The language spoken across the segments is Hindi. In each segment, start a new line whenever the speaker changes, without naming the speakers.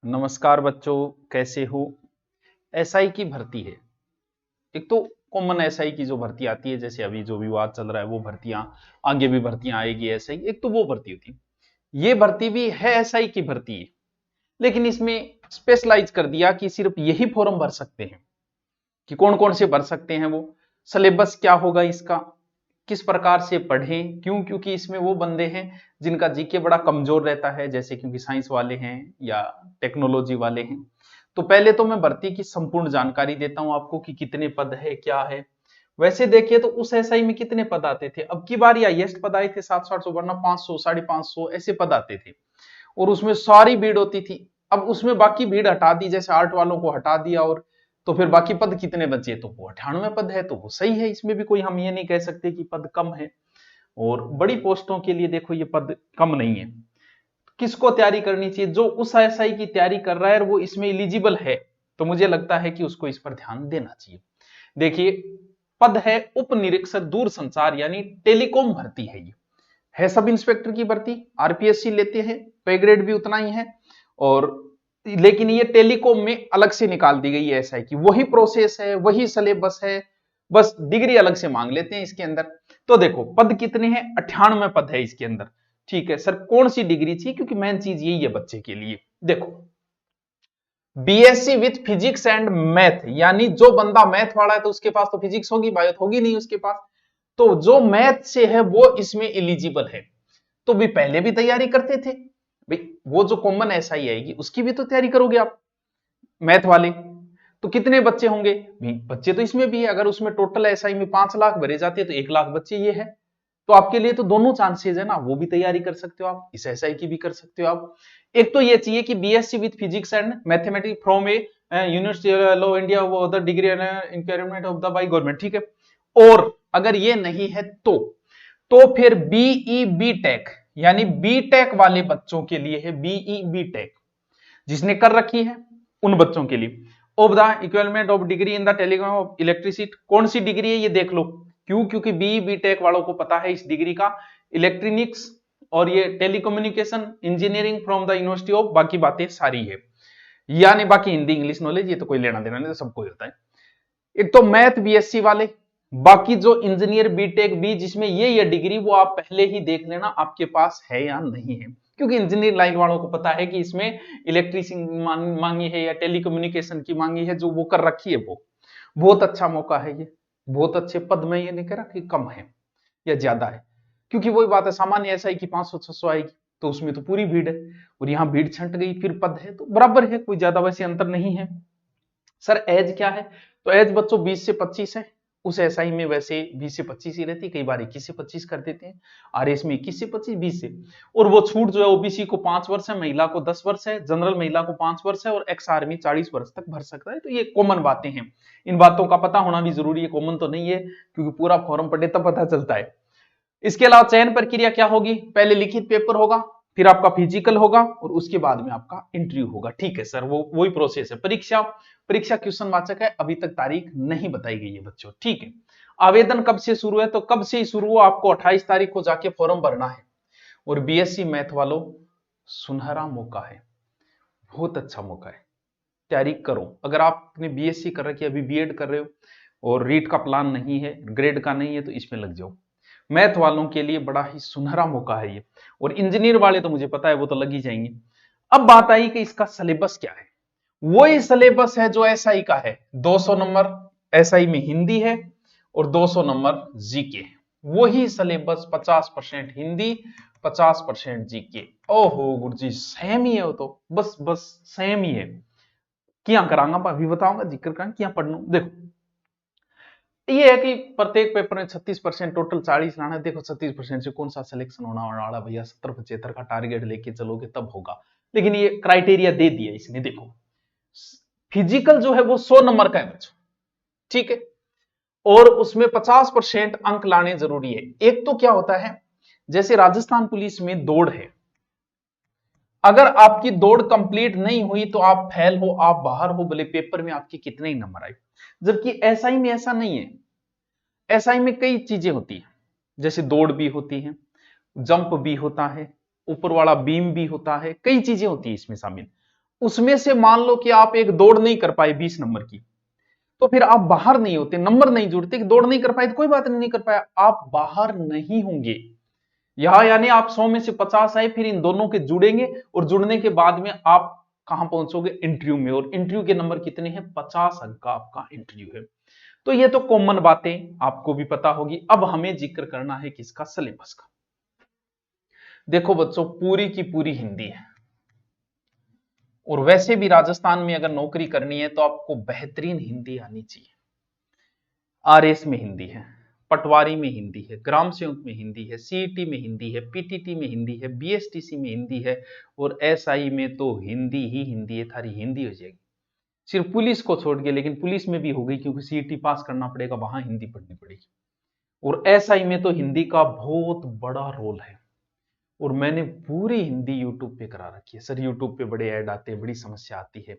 नमस्कार बच्चों, कैसे हो। एसआई की भर्ती है। एक तो कॉमन एसआई की जो भर्ती आती है, जैसे अभी जो विवाद चल रहा है वो भर्तियां, आगे भी भर्तियां आएगी एसआई, एक तो वो भर्ती होती है। ये भर्ती भी है एसआई की भर्ती है, लेकिन इसमें स्पेशलाइज कर दिया कि सिर्फ यही फॉर्म भर सकते हैं। कि कौन कौन से भर सकते हैं वो, सिलेबस क्या होगा इसका, किस प्रकार से पढ़ें, क्यों, क्योंकि इसमें वो बंदे हैं जिनका जीके बड़ा कमजोर रहता है, जैसे क्योंकि साइंस वाले हैं या टेक्नोलॉजी वाले हैं। तो पहले तो मैं भर्ती की संपूर्ण जानकारी देता हूं आपको कि कितने पद है, क्या है। वैसे देखिए तो उस एसआई में कितने पद आते थे, अब की बार हाईएस्ट पद आए थे 700-800, वरना 500 550 ऐसे पद आते थे। और उसमें सारी भीड़ होती थी। अब उसमें बाकी भीड़ हटा दी, जैसे आर्ट वालों को हटा दिया, और तो फिर बाकी पद कितने बचे, तो वो 98 पद है, तो वो सही है। इसमें भी कोई हम ये नहीं कह सकते कि पद कम है। और बड़ी पोस्टों के लिए देखो ये पद कम नहीं है। किसको तैयारी करनी चाहिए, जो उस एसआई की तैयारी कर रहा है और वो इसमें एलिजिबल है, तो मुझे लगता है कि उसको इस पर ध्यान देना चाहिए। देखिए, पद है उप निरीक्षक दूर संचार, यानी टेलीकॉम भर्ती है। ये है सब इंस्पेक्टर की भर्ती, आरपीएससी लेते हैं, पे ग्रेड भी उतना ही है। और लेकिन ये टेलीकॉम में अलग से निकाल दी गई है एसआई की, वही प्रोसेस है, वही सिलेबस है, बस डिग्री अलग से मांग लेते हैं इसके अंदर। तो देखो पद कितने हैं, 98 पद है इसके अंदर। ठीक है सर, कौन सी डिग्री चाहिए, क्योंकि मेन चीज यही है बच्चे के लिए। देखो, BSc with physics and math, यानी जो बंदा मैथ वाला है तो उसके पास तो फिजिक्स होगी, बायो होगी नहीं उसके पास। तो जो मैथ से है वो इसमें एलिजिबल है। तो भी पहले भी तैयारी करते थे भाई, वो जो कॉमन एसआई आएगी उसकी भी तो तैयारी करोगे आप, मैथ वाले। तो कितने बच्चे होंगे भी, बच्चे तो इसमें भी है। अगर उसमें टोटल एसआई में 5 लाख भरे जाते हैं तो 1 लाख बच्चे ये है। तो आपके लिए तो दोनों चांसेस है ना, वो भी तैयारी कर सकते हो आप, इस एसआई की भी कर सकते हो आप। एक तो ये चाहिए कि BSc with physics and mathematics from a university लो India the degree requirement of the by government, ठीक है। और अगर ये नहीं है तो फिर बीई बी टेक, यानी बी टेक वाले बच्चों के लिए है बीई बी टेक, जिसने कर रखी है उन बच्चों के लिए। Of the equivalent of degree in the telecom of electricity, कौन सी डिग्री है ये देख लो। क्यों, क्योंकि बीई बी टेक वालों को पता है इस डिग्री का, इलेक्ट्रॉनिक्स और ये telecommunication engineering from the university of, बाकी बातें सारी है। यानी बाकी हिंदी इंग्लिश नॉलेज ये तो कोई लेना देना नहीं, तो सबको होता है। एक तो मैथ बीएससी वाले, बाकी जो इंजीनियर बीटेक बी जिसमें ये डिग्री, वो आप पहले ही देख लेना आपके पास है या नहीं है। क्योंकि इंजीनियर लाइन वालों को पता है कि इसमें इलेक्ट्रिसिटी मांगी है या टेलीकम्युनिकेशन की मांगी है, जो वो कर रखी है। वो बहुत अच्छा मौका है ये, बहुत अच्छे पद में। ये नहीं कह रहा कि कम है या ज्यादा है, क्योंकि वही बात है, सामान्य ऐसा है कि 500-600 आएगी तो उसमें तो पूरी भीड़ है, और यहाँ भीड़ छंट गई, फिर पद है तो बराबर है, कोई ज्यादा वैसे अंतर नहीं है। सर एज क्या है, तो एज बच्चों 20 से 25 है। उस एसआई में वैसे 20 से 25 ही रहती है, कई बार 21 से 25 कर देते हैं। आरएस में 21 से 25, 20 से। और वो छूट जो है ओबीसी को 5 वर्ष है, महिला को 10 वर्ष है, जनरल महिला को 5 वर्ष है, और एक्स आर्मी 40 वर्ष तक भर सकता है। तो ये कॉमन बातें हैं, इन बातों का पता होना भी जरूरी है, कॉमन तो नहीं है, क्योंकि पूरा फॉर्म पढ़े तब पता चलता है। इसके अलावा चयन प्रक्रिया क्या होगी, पहले लिखित पेपर होगा, फिर आपका फिजिकल होगा, और उसके बाद में आपका इंटरव्यू होगा। ठीक है सर, वो वही प्रोसेस है। परीक्षा, परीक्षा क्वेश्चन वाचक है, अभी तक तारीख नहीं बताई गई है बच्चों, ठीक है। आवेदन कब से शुरू है, तो कब से ही शुरू हो, आपको 28 तारीख को जाके फॉर्म भरना है। और बीएससी मैथ वालों, सुनहरा मौका है, बहुत अच्छा मौका है, तैयारी करो। अगर आपने बीएससी कर रखी है, अभी बीएड कर रहे हो और रीट का प्लान नहीं है, ग्रेड का नहीं है, तो इसमें लग जाओ। मैथ वालों के लिए बड़ा ही सुनहरा मौका है ये। और इंजीनियर वाले तो मुझे पता है वो तो लग ही जाएंगे। अब बात आई कि इसका सिलेबस क्या है। वही सिलेबस है जो एसआई का है, 200 नंबर एसआई में हिंदी है और 200 नंबर जीके। वही सिलेबस, 50% हिंदी, 50% जीके। ओहो गुरुजी, सेम ही है वो तो, बस बस सेम ही है। क्या करांगा अभी बताऊंगा, जिक्र करें क्या पढ़ना। देखो ये है कि प्रत्येक पेपर में 36%, टोटल 40 लाना है। देखो 36% से कौन सा सिलेक्शन होना वाला भैया, 70-75 का टारगेट लेके चलोगे तब होगा। लेकिन ये क्राइटेरिया दे दिया इसने। देखो फिजिकल जो है वो 100 नंबर का है बच्चों, ठीक है। और उसमें 50% अंक लाने जरूरी है। एक तो क्या होता है, जैसे राजस्थान पुलिस में दौड़ है, अगर आपकी दौड़ कंप्लीट नहीं हुई तो आप फेल हो, आप बाहर हो, भले पेपर में आपके कितने ही नंबर आए। जबकि एसआई में ऐसा नहीं है। एसआई में कई चीजें होती हैं, जैसे दौड़ भी होती है, जंप भी होता है, ऊपर वाला बीम भी होता है, कई चीजें होती है इसमें शामिल। उसमें से मान लो कि आप एक दौड़ नहीं कर पाए 20 नंबर की, तो फिर आप बाहर नहीं होते, नंबर नहीं जुड़ते। कि दौड़ नहीं कर पाए तो कोई बात नहीं, नहीं कर पाया, आप बाहर नहीं होंगे यहां। यानी आप 100 में से 50 आए, फिर इन दोनों के जुड़ेंगे और जुड़ने के बाद में आप कहां पहुंचोगे, इंटरव्यू में। और इंटरव्यू के नंबर कितने हैं, 50 अंक का आपका इंटरव्यू है। तो ये तो कॉमन बातें आपको भी पता होगी। अब हमें जिक्र करना है किसका, सिलेबस का। देखो बच्चों, पूरी की पूरी हिंदी है। और वैसे भी राजस्थान में अगर नौकरी करनी है तो आपको बेहतरीन हिंदी आनी चाहिए। आरएस में हिंदी है, पटवारी में हिंदी है, ग्राम सेवक में हिंदी है, सीईटी में हिंदी है, पीटीटी में हिंदी है, बीएसटीसी में हिंदी है, और एसआई में तो हिंदी ही हिंदी है, थारी हिंदी हो जाएगी। सिर्फ पुलिस को छोड़ के, लेकिन पुलिस में भी हो गई क्योंकि सीईटी पास करना पड़ेगा, वहां हिंदी पढ़नी पड़ेगी। और एसआई में तो हिंदी का बहुत बड़ा रोल है। और मैंने पूरी हिंदी यूट्यूब पे करा रखी है सर। यूट्यूब पे बड़े ऐड आते हैं, बड़ी समस्या आती है।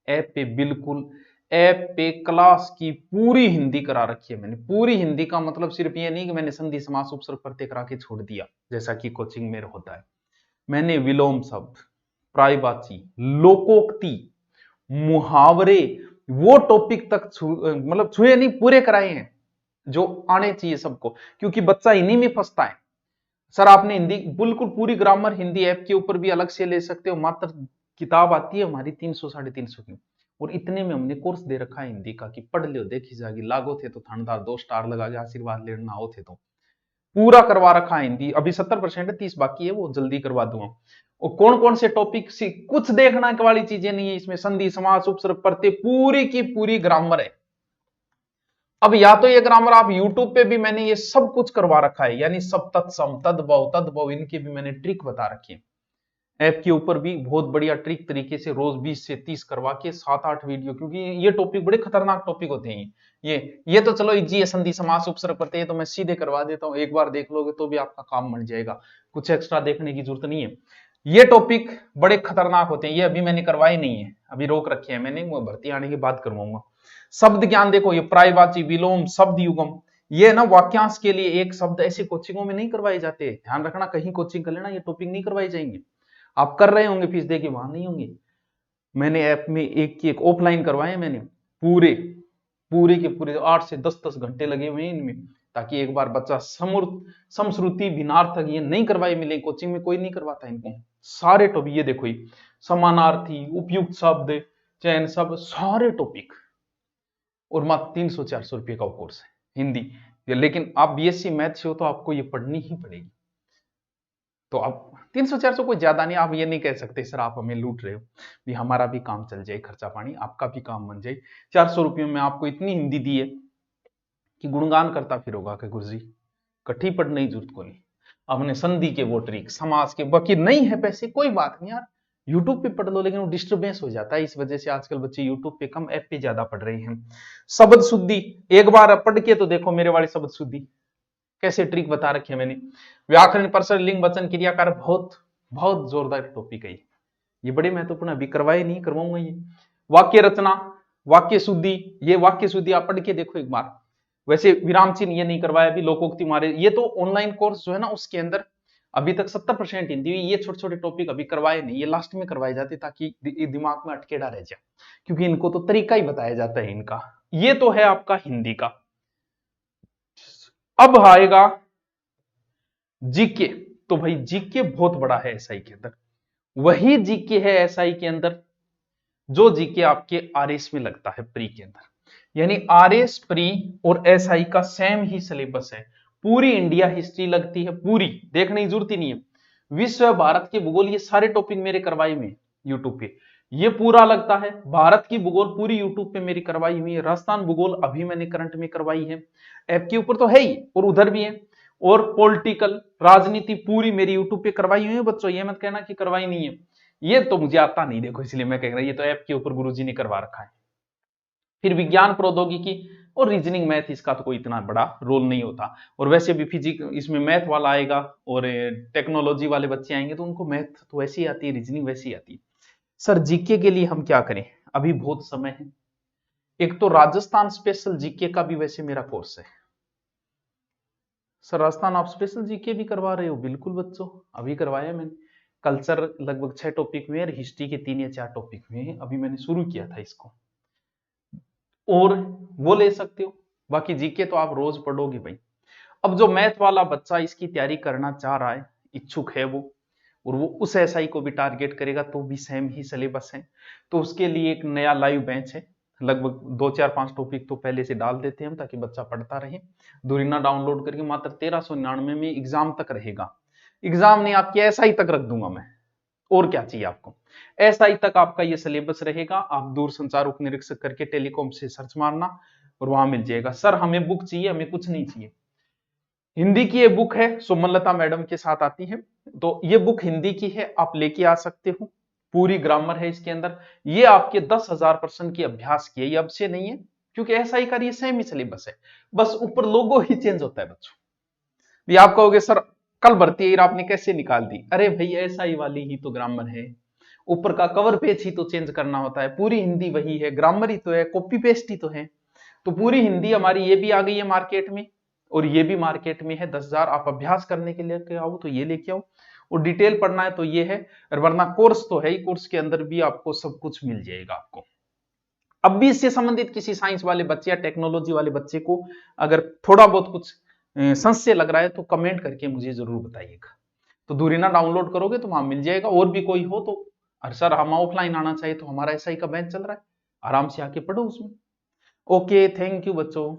ऐप पे बिल्कुल, ऐप पे क्लास की पूरी हिंदी करा रखी है मैंने। पूरी हिंदी का मतलब सिर्फ ये नहीं कि मैंने संधि समास उपसर्ग प्रत्यय करा के छोड़ दिया जैसा कि कोचिंग में होता है। मैंने विलोम शब्द, प्रायवाची, लोकोक्ति, मुहावरे, वो टॉपिक तक मतलब छुए नहीं, पूरे कराए हैं जो आने चाहिए सबको, क्योंकि बच्चा इन्हीं में फंसता है। सर आपने हिंदी बिल्कुल पूरी ग्रामर हिंदी ऐप के ऊपर भी अलग से ले सकते हो। मात्र किताब आती है हमारी 300 350 की, और इतने में हमने कोर्स दे रखा है हिंदी का कि पढ़ लियो, देखी जाएगी, लागो थे तो थानेदार 2 स्टार लगा के आशीर्वाद लेना हो थे। तो पूरा करवा रखा है हिंदी। अभी 70% है, 30 बाकी है, वो जल्दी करवा दूंगा। और कौन कौन से टॉपिक से कुछ देखना वाली चीजें नहीं है इसमें। संधि समास उपसर्ग प्रत्यय पूरी की पूरी ग्रामर है। अब या तो ये ग्रामर आप यूट्यूब पे भी मैंने ये सब कुछ करवा रखा है, यानी सब तत्सम, तद्भव, तद्भव, इनकी भी मैंने ट्रिक बता रखी है। ऐप के ऊपर भी बहुत बढ़िया ट्रिक तरीके से रोज 20 से 30 करवा के 7-8 वीडियो, क्योंकि ये टॉपिक बड़े खतरनाक टॉपिक होते हैं। ये तो चलो इजी है, संधि समास उपसर्ग प्रत्यय, ये तो मैं सीधे करवा देता हूँ, एक बार देख लोगे तो भी आपका काम बन जाएगा, कुछ एक्स्ट्रा देखने की जरूरत नहीं है। ये टॉपिक बड़े खतरनाक होते हैं, ये अभी मैंने करवाए नहीं है, अभी रोक रखे हैं मैंने, वो भर्ती आने के बाद करवाऊंगा। शब्द ज्ञान देखो, ये प्रायवाची, विलोम, शब्द युगम, ये ना वाक्यांश के लिए एक शब्द ऐसे कोचिंगों में नहीं करवाए जाते। ध्यान रखना, कहीं कोचिंग कर लेना, ये टॉपिक नहीं करवाए जाएंगे। आप कर रहे होंगे फीस देके, वहां नहीं होंगे। मैंने ऐप में एक की एक ऑफलाइन करवाए मैंने, पूरे पूरे के पूरे 8 से 10 घंटे लगे हुए हैं इनमें, ताकि एक बार बच्चा समश्रुति भिन्नार्थक ये नहीं करवाए मिले, कोचिंग में कोई नहीं करवाता इनको। सारे टॉपिक ये देखो, ये समानार्थी, उपयुक्त शब्द, चयन शब्द, सारे टॉपिक। और मात्र 300-400 रुपये का कोर्स है हिंदी। लेकिन आप बीएससी मैथ से हो तो आपको ये पढ़नी ही पड़ेगी। तो आप 300-400 कोई ज्यादा नहीं, आप ये नहीं कह सकते सर आप हमें लूट रहे हो। भी हमारा भी काम चल जाए, खर्चा पानी आपका भी काम बन जाए। 400 रुपये में आपको इतनी हिंदी दी है कि गुणगान करता फिरोगा कि गुरुजी कट्ठी पढ़ने की जरूरत को नहीं। हमने संधि के वो ट्रिक, समाज के, बाकी नहीं है पैसे कोई बात नहीं यार, यूट्यूब पे पढ़ लो। लेकिन वो डिस्टर्बेंस हो जाता है, इस वजह से आजकल बच्चे यूट्यूब पे कम, ऐप पे ज्यादा पढ़ रहे हैं। शब्द शुद्धि एक बार पढ़ के तो देखो मेरे वाली शब्द शुद्धि कैसे ट्रिक बता रखी है मैंने। व्याकरण, प्रश्न, लिंग, वचन, क्रियाकार, बहुत बहुत जोरदार टॉपिक है ये बड़े महत्वपूर्ण, अभी करवाए नहीं, करवाऊंगा ये। वाक्य रचना, वाक्य शुद्धि, ये वाक्य शुद्धि आप पढ़ के देखो एक बार। वैसे विराम चिन्ह ये नहीं करवाया अभी, लोकोक्ति मारे, ये तो ऑनलाइन कोर्स जो है ना उसके अंदर अभी तक 70% हिंदी हुई। ये छोटे छोटे टॉपिक अभी करवाए नहीं, ये लास्ट में करवाए जाते ताकि दिमाग में अटकेड़ा रह जाए, क्योंकि इनको तो तरीका ही बताया जाता है इनका। ये तो है आपका हिंदी का। अब आएगा जीके। तो भाई जीके बहुत बड़ा है एसआई के अंदर, वही जीके है एसआई के अंदर जो जीके आपके आरएस में लगता है प्री के अंदर। यानी आरएस, प्री और एसआई का सेम ही सिलेबस है। पूरी इंडिया हिस्ट्री लगती है, पूरी देखने की जरूरत ही नहीं है। विश्व, भारत के भूगोल, ये सारे टॉपिक मेरे करवाए हुए यूट्यूब पे, ये पूरा लगता है। भारत की भूगोल पूरी यूट्यूब पे मेरी करवाई हुई है। राजस्थान भूगोल अभी मैंने करंट में करवाई है, ऐप के ऊपर तो है ही और उधर भी है। और पॉलिटिकल, राजनीति पूरी मेरी यूट्यूब पे करवाई हुई है बच्चों, ये मत कहना कि करवाई नहीं है। ये तो मुझे आता नहीं देखो, इसलिए मैं कह रहा हूं ये तो ऐप के ऊपर गुरुजी ने करवा रखा है। फिर विज्ञान, प्रौद्योगिकी और रीजनिंग मैथ, इसका तो कोई इतना बड़ा रोल नहीं होता। और वैसे भी फिजिक्स इसमें मैथ वाला आएगा और टेक्नोलॉजी वाले बच्चे आएंगे तो उनको मैथ तो वैसे ही आती है, रीजनिंग वैसे ही आती है। सर जीके के लिए हम क्या करें, अभी बहुत समय है। एक तो राजस्थान स्पेशल जीके का भी वैसे मेरा कोर्स है। सर राजस्थान आप स्पेशल जीके भी करवा रहे हो? बिल्कुल बच्चों, अभी करवाया मैंने। कल्चर लगभग 6 टॉपिक में है और हिस्ट्री के 3 या 4 टॉपिक में है, अभी मैंने शुरू किया था इसको, और वो ले सकते हो। बाकी जीके तो आप रोज पढ़ोगे भाई। अब जो मैथ वाला बच्चा इसकी तैयारी करना चाह रहा है, इच्छुक है वो, और वो उस एसआई को भी टारगेट करेगा, तो भी सेम ही सिलेबस है। तो उसके लिए एक नया लाइव बेंच है, लगभग 2 4 5 टॉपिक तो पहले से डाल देते हैं हम, ताकि बच्चा पढ़ता रहे। दूरिना डाउनलोड करके मात्र 1399 में एग्जाम तक रहेगा। एग्जाम नहीं, आपकी एसआई तक रख दूंगा मैं, और क्या चाहिए आपको। एसआई तक आपका ये सिलेबस रहेगा। आप दूर संचार उप निरीक्षक करके टेलीकॉम से सर्च मारना और वहां मिल जाएगा। सर हमें बुक चाहिए, हमें कुछ नहीं चाहिए। हिंदी की ये बुक है, सुमनलता मैडम के साथ आती है, तो ये बुक हिंदी की है, आप लेके आ सकते हो। पूरी ग्रामर है इसके अंदर। ये आपके 10,000 प्रश्न की अभ्यास की है, ये अब से नहीं है, क्योंकि एसआई का ये सेम ही सिलेबस है, बस ऊपर लोगो ही चेंज होता है बच्चों। भी आप कहोगे सर कल भर्ती है आपने कैसे निकाल दी, अरे भाई एसआई वाली ही तो ग्रामर है, ऊपर का कवर पेज ही तो चेंज करना होता है, पूरी हिंदी वही है, ग्रामर ही तो है, कॉपी पेस्ट ही तो है। तो पूरी हिंदी हमारी ये भी आ गई है मार्केट में, और ये भी मार्केट में है। 10,000 आप अभ्यास करने के लिए आओ तो ये लेके आओ, और डिटेल पढ़ना है तो ये है, और वरना कोर्स तो है ही, कोर्स के अंदर भी आपको सब कुछ मिल जाएगा आपको। अब भी इससे संबंधित किसी साइंस वाले बच्चे या टेक्नोलॉजी वाले बच्चे को अगर थोड़ा बहुत कुछ संशय लग रहा है तो कमेंट करके मुझे जरूर बताइएगा। तो दूरिना डाउनलोड करोगे तो वहां मिल जाएगा। और भी कोई हो तो, अरे सर हम ऑफलाइन आना चाहिए, तो हमारा एसआई का बैच चल रहा है, आराम से आके पढ़ो उसमें। ओके, थैंक यू बच्चों।